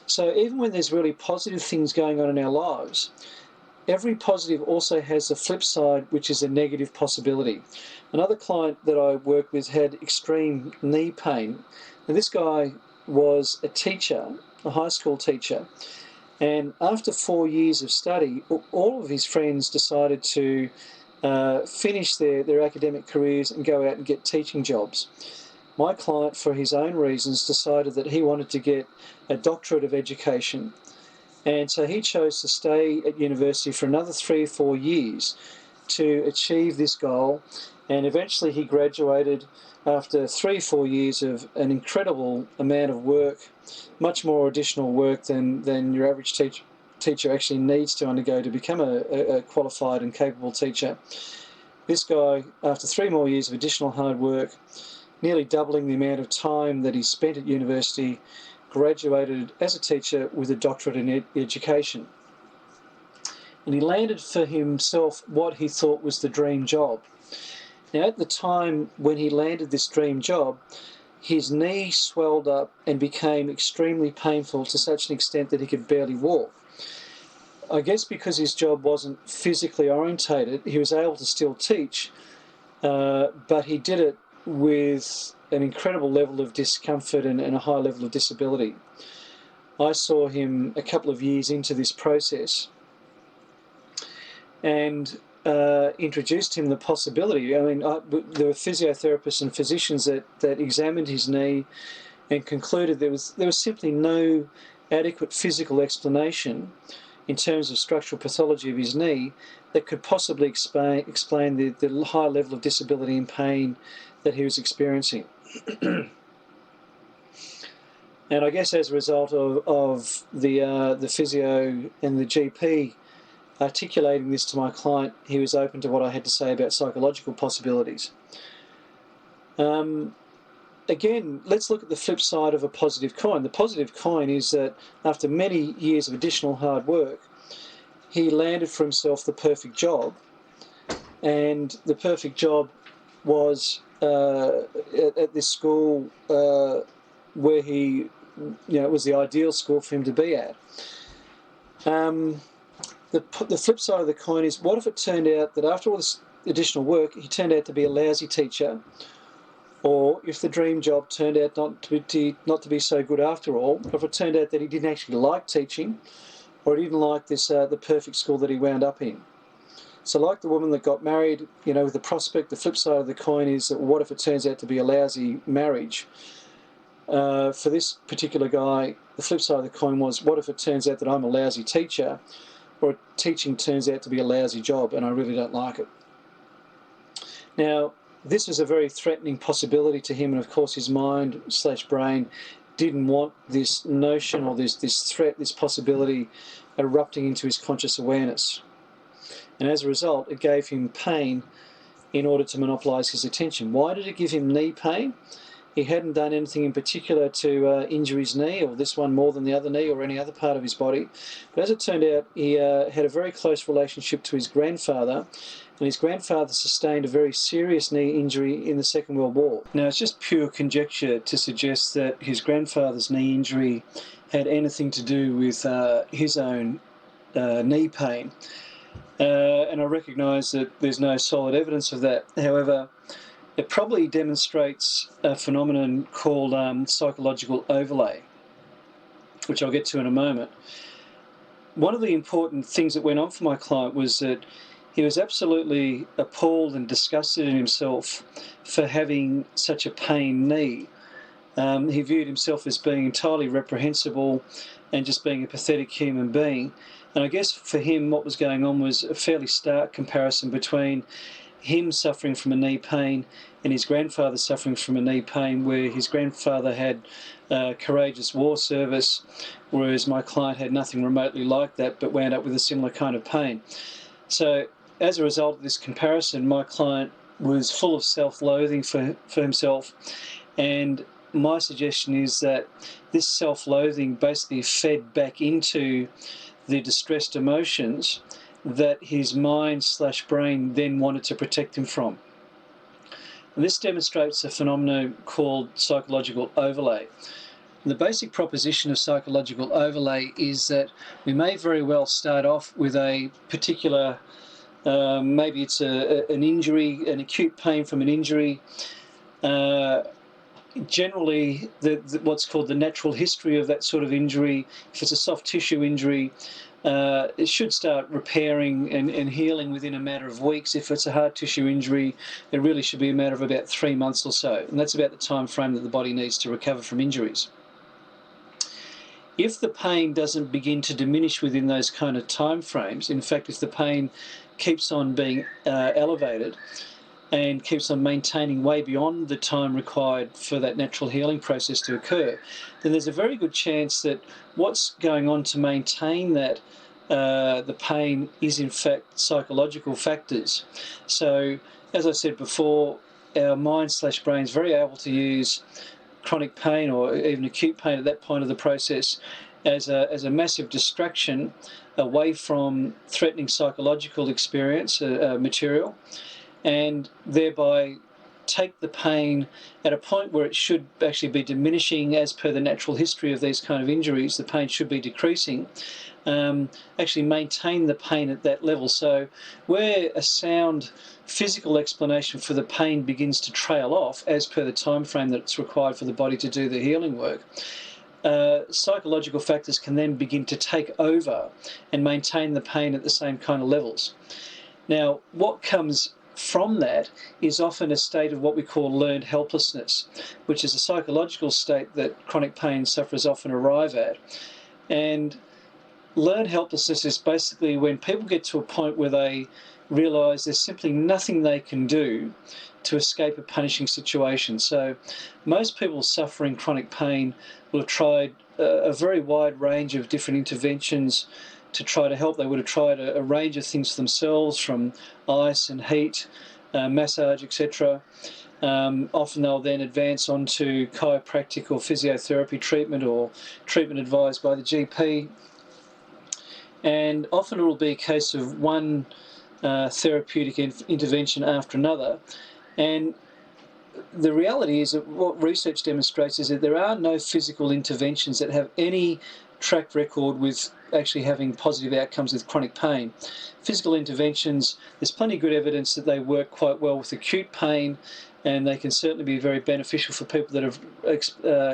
Speaker 1: So even when there's really positive things going on in our lives, every positive also has the flip side, which is a negative possibility. Another client that I worked with had extreme knee pain. And this guy was a teacher, a high school teacher. And after 4 years of study, all of his friends decided to finish their academic careers and go out and get teaching jobs. My client, for his own reasons, decided that he wanted to get a doctorate of education. And so he chose to stay at university for another 3 or 4 years to achieve this goal. And eventually he graduated after 3 or 4 years of an incredible amount of work, much more additional work than your average teacher actually needs to undergo to become a qualified and capable teacher. This guy, after 3 more years of additional hard work, nearly doubling the amount of time that he spent at university, graduated as a teacher with a doctorate in education. And he landed for himself what he thought was the dream job. Now, at the time when he landed this dream job, his knee swelled up and became extremely painful to such an extent that he could barely walk. I guess because his job wasn't physically orientated, he was able to still teach, but he did it with an incredible level of discomfort and a high level of disability. I saw him a couple of years into this process and introduced him the possibility. I mean, there were physiotherapists and physicians that examined his knee and concluded there was simply no adequate physical explanation in terms of structural pathology of his knee that could possibly explain the high level of disability and pain that he was experiencing. And I guess as a result of the physio and the GP articulating this to my client, he was open to what I had to say about psychological possibilities. Again, let's look at the flip side of a positive coin. The positive coin is that after many years of additional hard work, he landed for himself the perfect job. And the perfect job was at this school where he, it was the ideal school for him to be at. The flip side of the coin is, what if it turned out that after all this additional work, he turned out to be a lousy teacher? Or if the dream job turned out not to be so good after all, or if it turned out that he didn't actually like teaching, or he didn't like this the perfect school that he wound up in. So like the woman that got married, with the prospect, the flip side of the coin is that what if it turns out to be a lousy marriage? For this particular guy, the flip side of the coin was, what if it turns out that I'm a lousy teacher, or teaching turns out to be a lousy job and I really don't like it? Now, this was a very threatening possibility to him, and of course his mind/brain didn't want this notion or this threat, this possibility erupting into his conscious awareness. And as a result, it gave him pain in order to monopolise his attention. Why did it give him knee pain? He hadn't done anything in particular to injure his knee, or this one more than the other knee, or any other part of his body. But as it turned out, he had a very close relationship to his grandfather, and his grandfather sustained a very serious knee injury in the Second World War. Now, it's just pure conjecture to suggest that his grandfather's knee injury had anything to do with his own knee pain. And I recognise that there's no solid evidence of that. However, it probably demonstrates a phenomenon called psychological overlay, which I'll get to in a moment. One of the important things that went on for my client was that he was absolutely appalled and disgusted in himself for having such a pain knee. He viewed himself as being entirely reprehensible and just being a pathetic human being. And I guess for him what was going on was a fairly stark comparison between him suffering from a knee pain and his grandfather suffering from a knee pain, where his grandfather had courageous war service, whereas my client had nothing remotely like that but wound up with a similar kind of pain. So as a result of this comparison, my client was full of self-loathing for himself, and my suggestion is that this self-loathing basically fed back into the distressed emotions that his mind/brain then wanted to protect him from. And this demonstrates a phenomenon called psychological overlay. And the basic proposition of psychological overlay is that we may very well start off with a particular, maybe it's an injury, an acute pain from an injury. Generally, what's called the natural history of that sort of injury, if it's a soft tissue injury, it should start repairing and healing within a matter of weeks. If it's a hard tissue injury, it really should be a matter of about 3 months or so. And that's about the time frame that the body needs to recover from injuries. If the pain doesn't begin to diminish within those kind of time frames, in fact, if the pain keeps on being elevated and keeps on maintaining way beyond the time required for that natural healing process to occur, then there's a very good chance that what's going on to maintain that the pain is in fact psychological factors. So, as I said before, our mind/brain is very able to use chronic pain or even acute pain at that point of the process as a massive distraction away from threatening psychological experience material, and thereby take the pain at a point where it should actually be diminishing as per the natural history of these kind of injuries. The pain should be decreasing. Actually maintain the pain at that level. So where a sound physical explanation for the pain begins to trail off as per the time frame that's required for the body to do the healing work, psychological factors can then begin to take over and maintain the pain at the same kind of levels. Now, what comes from that is often a state of what we call learned helplessness, which is a psychological state that chronic pain sufferers often arrive at. And learned helplessness is basically when people get to a point where they realise there's simply nothing they can do to escape a punishing situation. So most people suffering chronic pain will have tried a very wide range of different interventions to try to help. They would have tried a range of things for themselves, from ice and heat, massage, etc. Often they'll then advance on to chiropractic or physiotherapy treatment or treatment advised by the GP. And often it will be a case of one therapeutic intervention after another. And the reality is that what research demonstrates is that there are no physical interventions that have any track record with actually having positive outcomes with chronic pain. Physical interventions, there's plenty of good evidence that they work quite well with acute pain, and they can certainly be very beneficial for people that have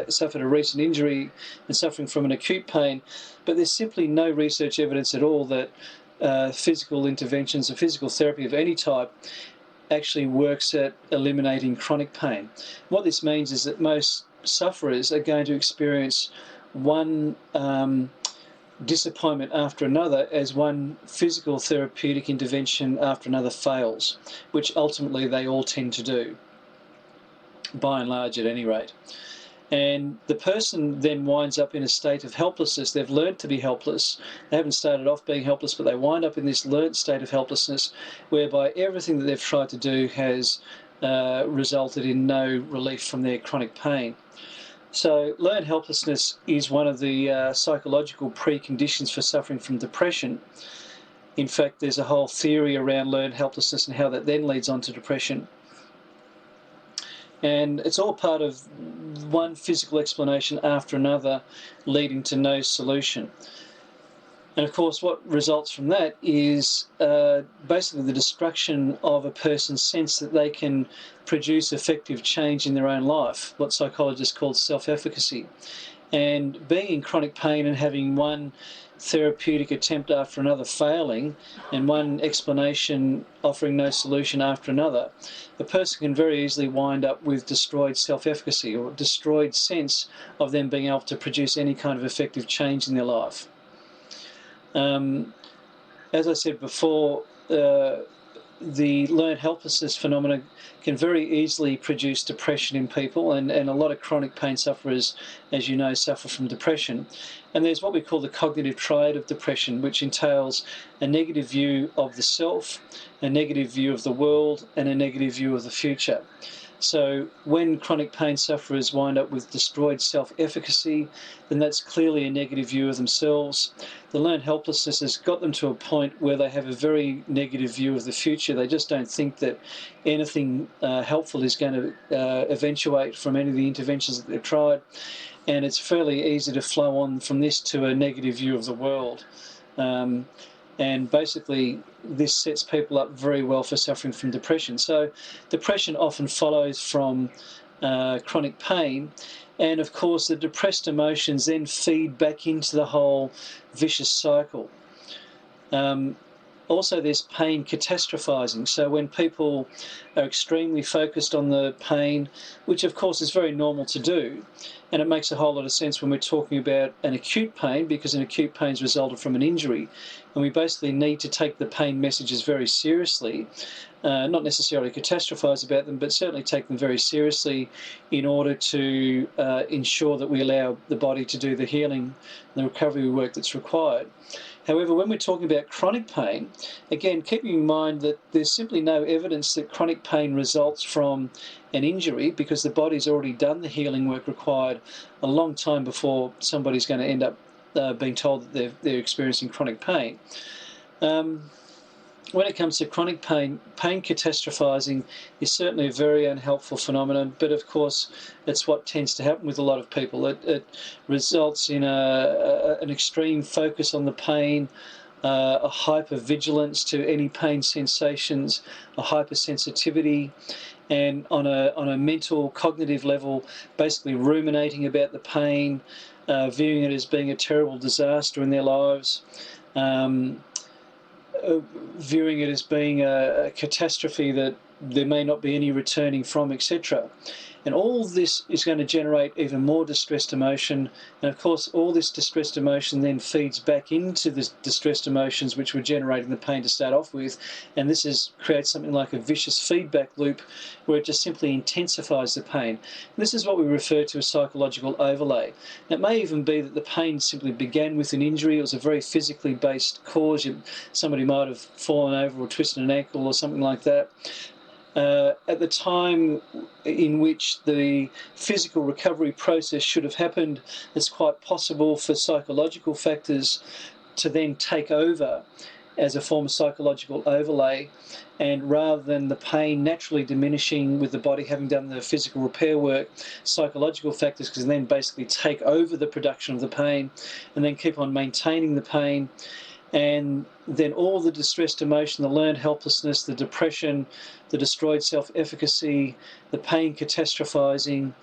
Speaker 1: suffered a recent injury and suffering from an acute pain. But there's simply no research evidence at all that physical interventions or physical therapy of any type actually works at eliminating chronic pain. What this means is that most sufferers are going to experience one disappointment after another as one physical therapeutic intervention after another fails, which ultimately they all tend to do, by and large at any rate. And the person then winds up in a state of helplessness. They've learned to be helpless. They haven't started off being helpless, but they wind up in this learnt state of helplessness whereby everything that they've tried to do has resulted in no relief from their chronic pain. So learned helplessness is one of the psychological preconditions for suffering from depression. In fact, there's a whole theory around learned helplessness and how that then leads on to depression. And it's all part of one physical explanation after another, leading to no solution. And of course, what results from that is basically the destruction of a person's sense that they can produce effective change in their own life, what psychologists call self-efficacy. And being in chronic pain and having one therapeutic attempt after another failing, and one explanation offering no solution after another, a person can very easily wind up with destroyed self-efficacy or destroyed sense of them being able to produce any kind of effective change in their life. As I said before, the learned helplessness phenomenon can very easily produce depression in people, and a lot of chronic pain sufferers, as you know, suffer from depression. And there's what we call the cognitive triad of depression, which entails a negative view of the self, a negative view of the world, and a negative view of the future. So when chronic pain sufferers wind up with destroyed self-efficacy, then that's clearly a negative view of themselves. The learned helplessness has got them to a point where they have a very negative view of the future. They just don't think that anything helpful is going to eventuate from any of the interventions that they've tried. And it's fairly easy to flow on from this to a negative view of the world. And basically, this sets people up very well for suffering from depression. So depression often follows from chronic pain. And of course, the depressed emotions then feed back into the whole vicious cycle. Also, there's pain catastrophizing. So when people are extremely focused on the pain, which of course is very normal to do, and it makes a whole lot of sense when we're talking about an acute pain, because an acute pain is resulted from an injury, and we basically need to take the pain messages very seriously, not necessarily catastrophize about them, but certainly take them very seriously in order to ensure that we allow the body to do the healing and the recovery work that's required. However, when we're talking about chronic pain, again, keeping in mind that there's simply no evidence that chronic pain results from an injury, because the body's already done the healing work required a long time before somebody's going to end up being told that they're experiencing chronic pain. when it comes to chronic pain, pain catastrophizing is certainly a very unhelpful phenomenon, but of course it's what tends to happen with a lot of people. It results in an extreme focus on the pain, a hypervigilance to any pain sensations, a hypersensitivity, and on a mental, cognitive level, basically ruminating about the pain, viewing it as being a terrible disaster in their lives, viewing it as being a catastrophe that there may not be any returning from, etc. And all this is going to generate even more distressed emotion. And of course, all this distressed emotion then feeds back into the distressed emotions which were generating the pain to start off with. And this creates something like a vicious feedback loop where it just simply intensifies the pain. And this is what we refer to as psychological overlay. It may even be that the pain simply began with an injury. It was a very physically based cause. Somebody might have fallen over or twisted an ankle or something like that. At the time in which the physical recovery process should have happened, it's quite possible for psychological factors to then take over as a form of psychological overlay, and rather than the pain naturally diminishing with the body having done the physical repair work, psychological factors can then basically take over the production of the pain and then keep on maintaining the pain. And then all the distressed emotion, the learned helplessness, the depression, the destroyed self-efficacy, the pain catastrophizing,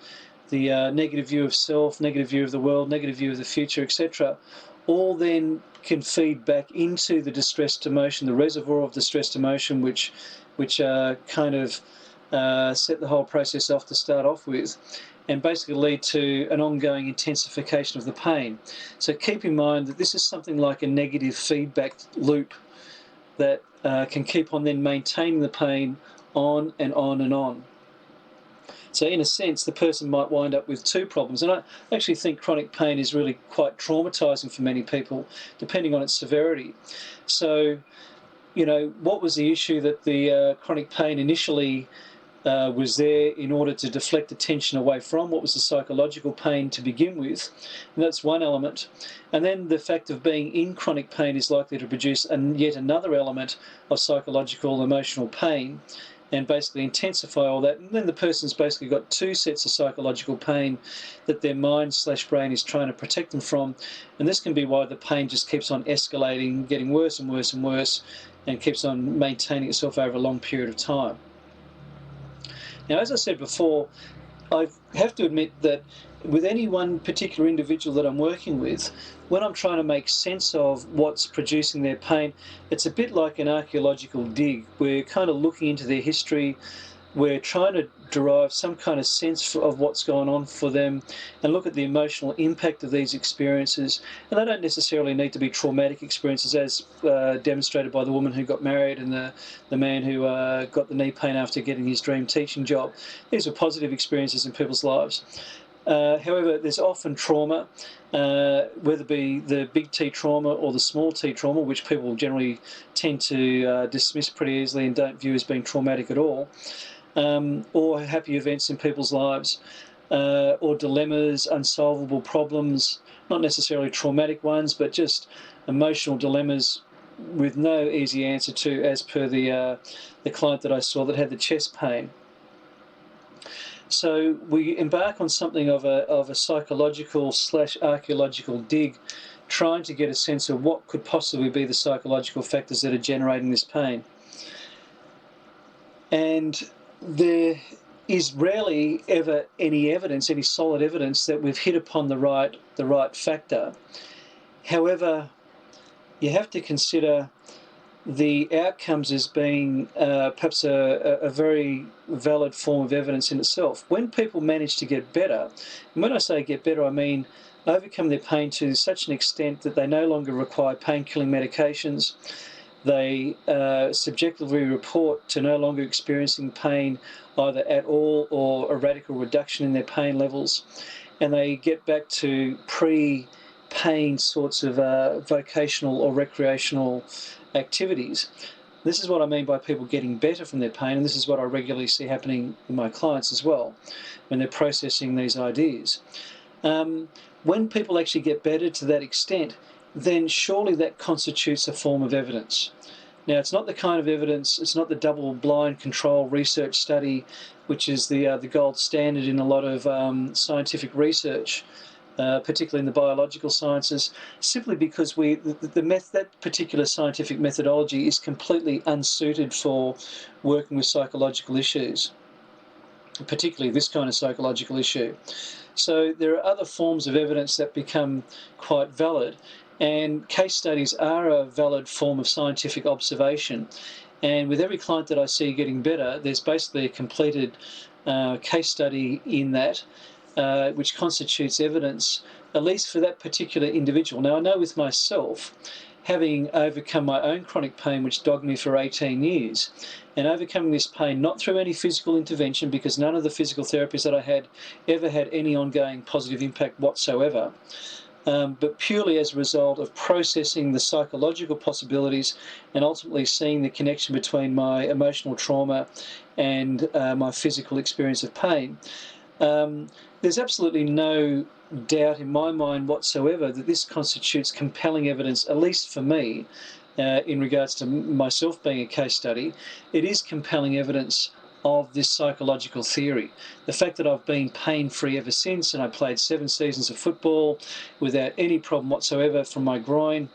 Speaker 1: the negative view of self, negative view of the world, negative view of the future, etc., all then can feed back into the distressed emotion, the reservoir of distressed emotion, which kind of set the whole process off to start off with, and basically lead to an ongoing intensification of the pain. So keep in mind that this is something like a negative feedback loop that can keep on then maintaining the pain on and on and on. So in a sense, the person might wind up with two problems. And I actually think chronic pain is really quite traumatizing for many people, depending on its severity. So, what was the issue that the chronic pain initially was there in order to deflect attention away from? What was the psychological pain to begin with? And that's one element. And then the fact of being in chronic pain is likely to produce yet another element of psychological, emotional pain, and basically intensify all that. And then the person's basically got two sets of psychological pain that their mind/brain is trying to protect them from. And this can be why the pain just keeps on escalating, getting worse and worse and worse, and keeps on maintaining itself over a long period of time. Now, as I said before, I have to admit that with any one particular individual that I'm working with, when I'm trying to make sense of what's producing their pain, it's a bit like an archaeological dig. We're kind of looking into their history. We're trying to derive some kind of sense of what's going on for them and look at the emotional impact of these experiences. And they don't necessarily need to be traumatic experiences, as demonstrated by the woman who got married and the man who got the knee pain after getting his dream teaching job. These are positive experiences in people's lives. However, there's often trauma, whether it be the big T trauma or the small T trauma, which people generally tend to dismiss pretty easily and don't view as being traumatic at all, or happy events in people's lives, or dilemmas, unsolvable problems, not necessarily traumatic ones, but just emotional dilemmas with no easy answer to, as per the client that I saw that had the chest pain. So we embark on something of a psychological/archaeological dig, trying to get a sense of what could possibly be the psychological factors that are generating this pain. And there is rarely ever any evidence, any solid evidence, that we've hit upon the right factor. However, you have to consider the outcomes as being perhaps a very valid form of evidence in itself. When people manage to get better, and when I say get better, I mean overcome their pain to such an extent that they no longer require pain-killing medications, they subjectively report to no longer experiencing pain either at all or a radical reduction in their pain levels, and they get back to pre-pain sorts of vocational or recreational activities. This is what I mean by people getting better from their pain, and this is what I regularly see happening in my clients as well when they're processing these ideas. When people actually get better to that extent, then surely that constitutes a form of evidence. Now, it's not the kind of evidence, it's not the double-blind control research study, which is the gold standard in a lot of scientific research, particularly in the biological sciences, simply because that particular scientific methodology is completely unsuited for working with psychological issues, particularly this kind of psychological issue. So there are other forms of evidence that become quite valid, and case studies are a valid form of scientific observation. And with every client that I see getting better, there's basically a completed case study in that, which constitutes evidence, at least for that particular individual. Now, I know with myself, having overcome my own chronic pain, which dogged me for 18 years, and overcoming this pain not through any physical intervention, because none of the physical therapies that I had ever had any ongoing positive impact whatsoever, but purely as a result of processing the psychological possibilities and ultimately seeing the connection between my emotional trauma and my physical experience of pain. There's absolutely no doubt in my mind whatsoever that this constitutes compelling evidence, at least for me, in regards to myself being a case study. It is compelling evidence of this psychological theory. The fact that I've been pain-free ever since, and I played 7 seasons of football without any problem whatsoever from my groin,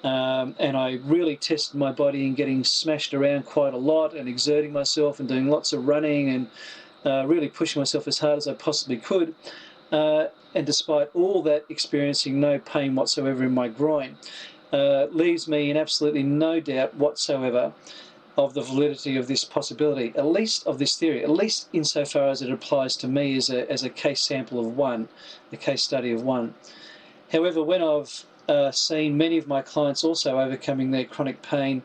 Speaker 1: and I really tested my body in getting smashed around quite a lot and exerting myself and doing lots of running and really pushing myself as hard as I possibly could. And despite all that, experiencing no pain whatsoever in my groin, leaves me in absolutely no doubt whatsoever of the validity of this possibility, at least of this theory, at least insofar as it applies to me as a case sample of one, the case study of one. However, when I've seen many of my clients also overcoming their chronic pain,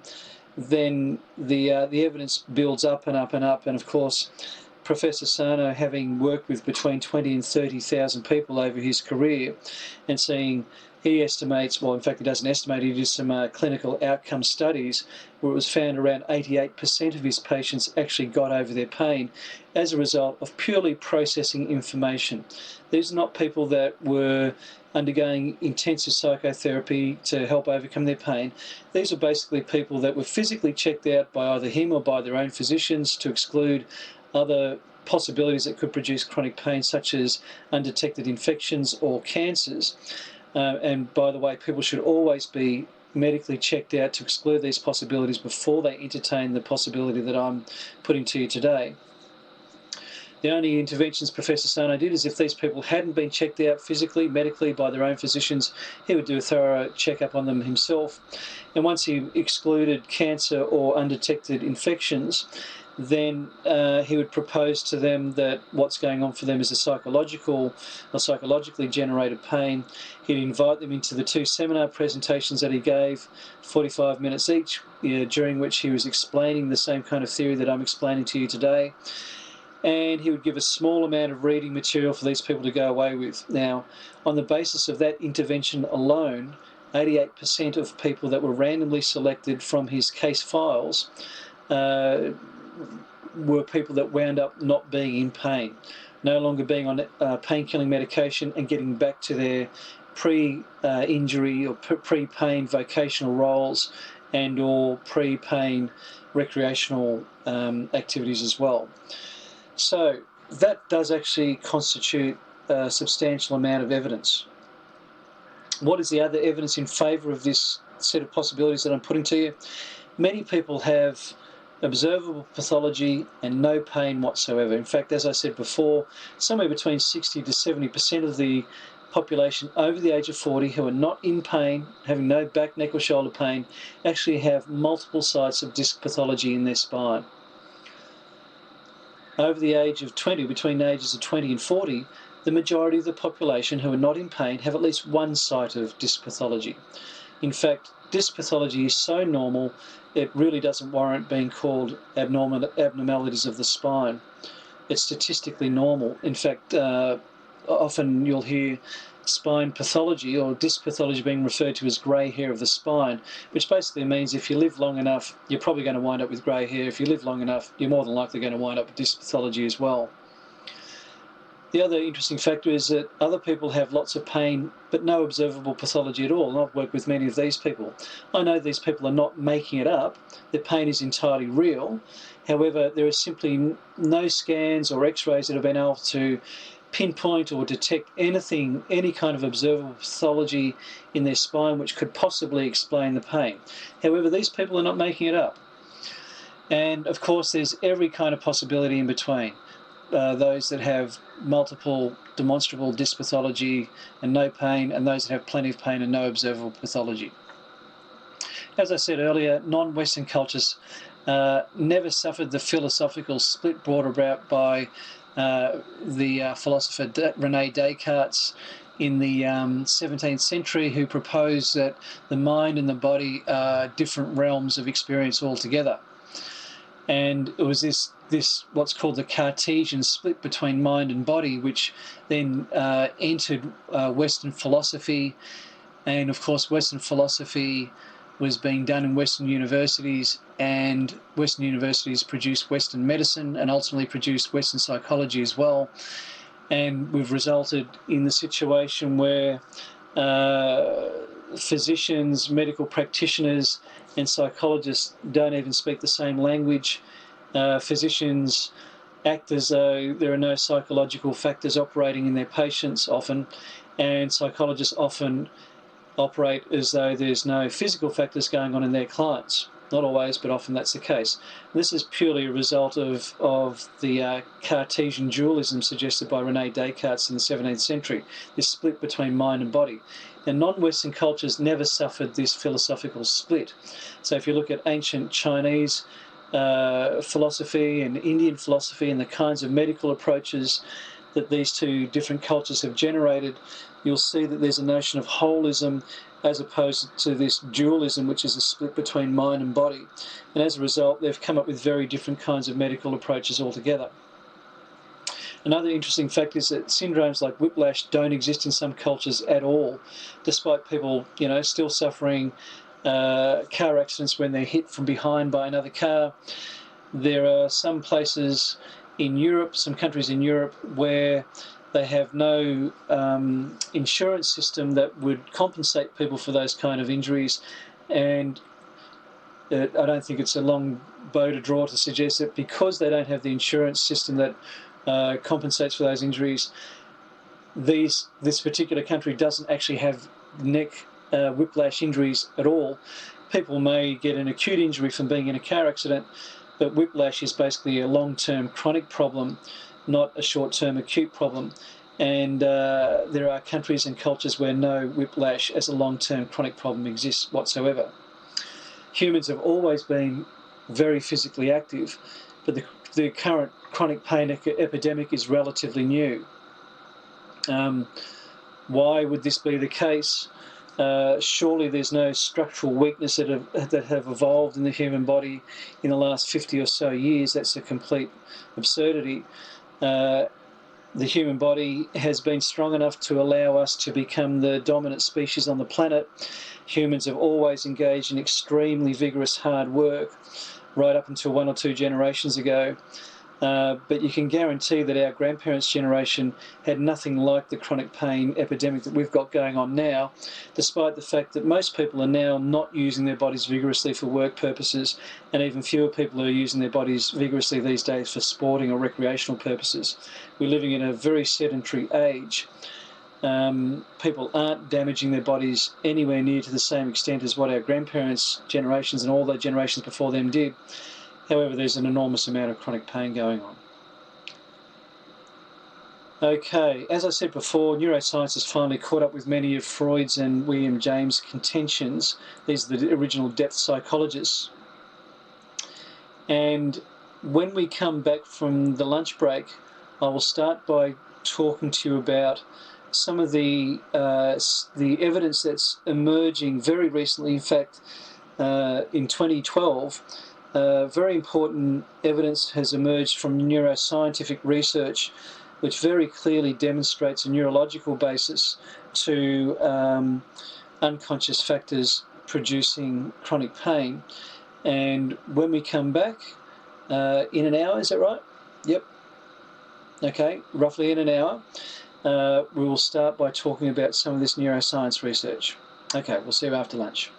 Speaker 1: then the evidence builds up and up and up, and of course, Professor Sarno, having worked with between 20 and 30,000 people over his career, and seeing, he estimates, well, in fact, he doesn't estimate, he did some clinical outcome studies where it was found around 88% of his patients actually got over their pain as a result of purely processing information. These are not people that were undergoing intensive psychotherapy to help overcome their pain. These are basically people that were physically checked out by either him or by their own physicians to exclude other possibilities that could produce chronic pain, such as undetected infections or cancers. And by the way, people should always be medically checked out to exclude these possibilities before they entertain the possibility that I'm putting to you today. The only interventions Professor Sarno did is if these people hadn't been checked out physically, medically, by their own physicians, he would do a thorough checkup on them himself. And once he excluded cancer or undetected infections, then he would propose to them that what's going on for them is a psychological or psychologically generated pain. He'd invite them into the 2 seminar presentations that he gave, 45 minutes each, during which he was explaining the same kind of theory that I'm explaining to you today. And he would give a small amount of reading material for these people to go away with. Now, on the basis of that intervention alone, 88% of people that were randomly selected from his case files were people that wound up not being in pain, no longer being on pain-killing medication and getting back to their pre-injury or pre-pain vocational roles and or pre-pain recreational activities as well. So that does actually constitute a substantial amount of evidence. What is the other evidence in favour of this set of possibilities that I'm putting to you? Many people have observable pathology and no pain whatsoever. In fact, as I said before, somewhere between 60 to 70% of the population over the age of 40 who are not in pain, having no back, neck or shoulder pain, actually have multiple sites of disc pathology in their spine. Over the age of 20, between the ages of 20 and 40, the majority of the population who are not in pain have at least one site of disc pathology. In fact, disc pathology is so normal, it really doesn't warrant being called abnormalities of the spine. It's statistically normal. In fact, often you'll hear spine pathology or disc pathology being referred to as grey hair of the spine, which basically means if you live long enough, you're probably going to wind up with grey hair. If you live long enough, you're more than likely going to wind up with disc pathology as well. The other interesting factor is that other people have lots of pain but no observable pathology at all, and I've worked with many of these people. I know these people are not making it up. Their pain is entirely real. However, there are simply no scans or x-rays that have been able to pinpoint or detect anything, any kind of observable pathology in their spine which could possibly explain the pain. However, these people are not making it up. And of course, there's every kind of possibility in between. Those that have multiple demonstrable disc pathology and no pain, and those that have plenty of pain and no observable pathology. As I said earlier, non-Western cultures never suffered the philosophical split brought about by the philosopher René Descartes in the 17th century, who proposed that the mind and the body are different realms of experience altogether. And it was this what's called the Cartesian split between mind and body, which then entered Western philosophy. And of course, Western philosophy was being done in Western universities, and Western universities produced Western medicine and ultimately produced Western psychology as well. And we've resulted in the situation where physicians, medical practitioners, and psychologists don't even speak the same language. Physicians act as though there are no psychological factors operating in their patients often, and psychologists often operate as though there's no physical factors going on in their clients. Not always, but often that's the case. This is purely a result of the Cartesian dualism suggested by René Descartes in the 17th century, this split between mind and body. And non-Western cultures never suffered this philosophical split. So if you look at ancient Chinese philosophy and Indian philosophy and the kinds of medical approaches that these two different cultures have generated, you'll see that there's a notion of holism as opposed to this dualism, which is a split between mind and body. And as a result, they've come up with very different kinds of medical approaches altogether. Another interesting fact is that syndromes like whiplash don't exist in some cultures at all, despite people, still suffering car accidents when they're hit from behind by another car. There are some places in Europe, some countries in Europe, where they have no insurance system that would compensate people for those kind of injuries. And I don't think it's a long bow to draw to suggest that because they don't have the insurance system that compensates for those injuries, this particular country doesn't actually have neck whiplash injuries at all. People may get an acute injury from being in a car accident, but whiplash is basically a long-term chronic problem, not a short-term acute problem. And there are countries and cultures where no whiplash as a long-term chronic problem exists whatsoever. Humans have always been very physically active, but the current chronic pain epidemic is relatively new. Why would this be the case? Surely there's no structural weakness that have evolved in the human body in the last 50 or so years. That's a complete absurdity. The human body has been strong enough to allow us to become the dominant species on the planet. Humans have always engaged in extremely vigorous hard work, right up until 1 or 2 generations ago. But you can guarantee that our grandparents' generation had nothing like the chronic pain epidemic that we've got going on now, despite the fact that most people are now not using their bodies vigorously for work purposes, and even fewer people are using their bodies vigorously these days for sporting or recreational purposes. We're living in a very sedentary age. People aren't damaging their bodies anywhere near to the same extent as what our grandparents' generations and all the generations before them did. However, there's an enormous amount of chronic pain going on. Okay, as I said before, neuroscience has finally caught up with many of Freud's and William James' contentions. These are the original depth psychologists. And when we come back from the lunch break, I will start by talking to you about some of the evidence that's emerging very recently. In fact, in 2012, very important evidence has emerged from neuroscientific research which very clearly demonstrates a neurological basis to unconscious factors producing chronic pain. And when we come back, in an hour, is that right? Yep. okay, roughly in an hour, we will start by talking about some of this neuroscience research. Okay, we'll see you after lunch.